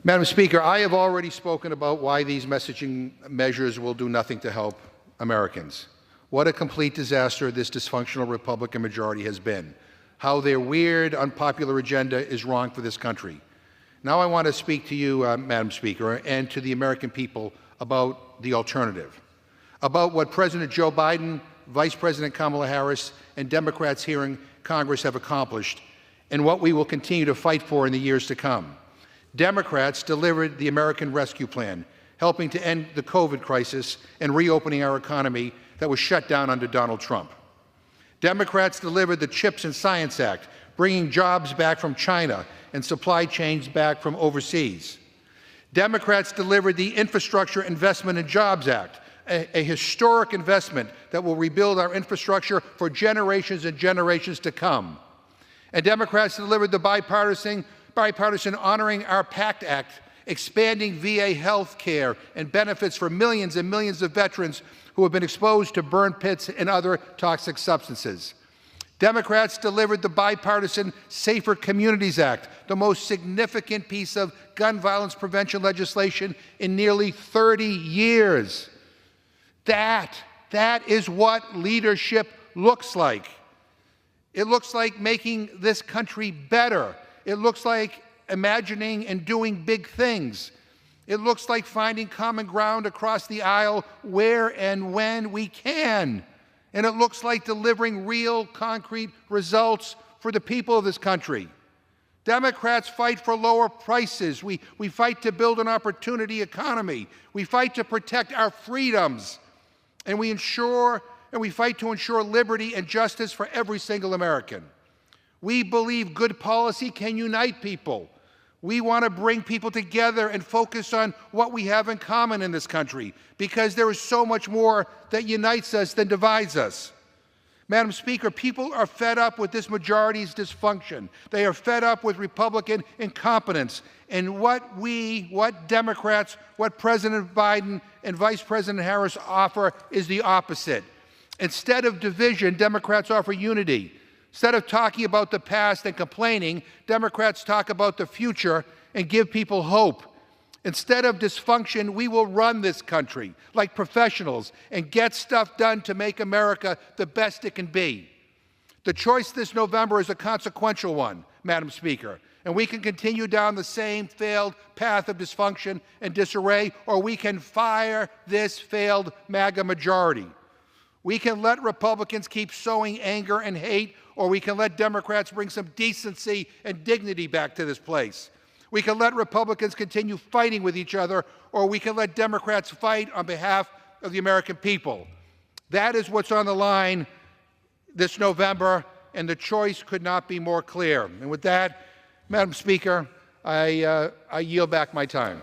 Madam Speaker, I have already spoken about why these messaging measures will do nothing to help Americans. What a complete disaster this dysfunctional Republican majority has been. How their weird, unpopular agenda is wrong for this country. Now I want to speak to you, Madam Speaker, and to the American people about the alternative, about what President Joe Biden, Vice President Kamala Harris, and Democrats here in Congress have accomplished, and what we will continue to fight for in the years to come. Democrats delivered the American Rescue Plan, helping to end the COVID crisis and reopening our economy that was shut down under Donald Trump. Democrats delivered the CHIPS and Science Act, bringing jobs back from China and supply chains back from overseas. Democrats delivered the Infrastructure Investment and Jobs Act, a historic investment that will rebuild our infrastructure for generations and generations to come. And Democrats delivered the bipartisan Honoring Our Pact Act, expanding VA health care and benefits for millions and millions of veterans who have been exposed to burn pits and other toxic substances. Democrats delivered the bipartisan Safer Communities Act, the most significant piece of gun violence prevention legislation in nearly 30 years. That is what leadership looks like. It looks like making this country better. It looks like imagining and doing big things. It looks like finding common ground across the aisle where and when we can. And it looks like delivering real, concrete results for the people of this country. Democrats fight for lower prices. We fight to build an opportunity economy. We fight to protect our freedoms. And we fight to ensure liberty and justice for every single American. We believe good policy can unite people. We want to bring people together and focus on what we have in common in this country, because there is so much more that unites us than divides us. Madam Speaker, people are fed up with this majority's dysfunction. They are fed up with Republican incompetence. And what Democrats, what President Biden and Vice President Harris offer is the opposite. Instead of division, Democrats offer unity. Instead of talking about the past and complaining, Democrats talk about the future and give people hope. Instead of dysfunction, we will run this country like professionals and get stuff done to make America the best it can be. The choice this November is a consequential one, Madam Speaker, and we can continue down the same failed path of dysfunction and disarray, or we can fire this failed MAGA majority. We can let Republicans keep sowing anger and hate, or we can let Democrats bring some decency and dignity back to this place. We can let Republicans continue fighting with each other, or we can let Democrats fight on behalf of the American people. That is what's on the line this November, and the choice could not be more clear. And with that, Madam Speaker, I yield back my time.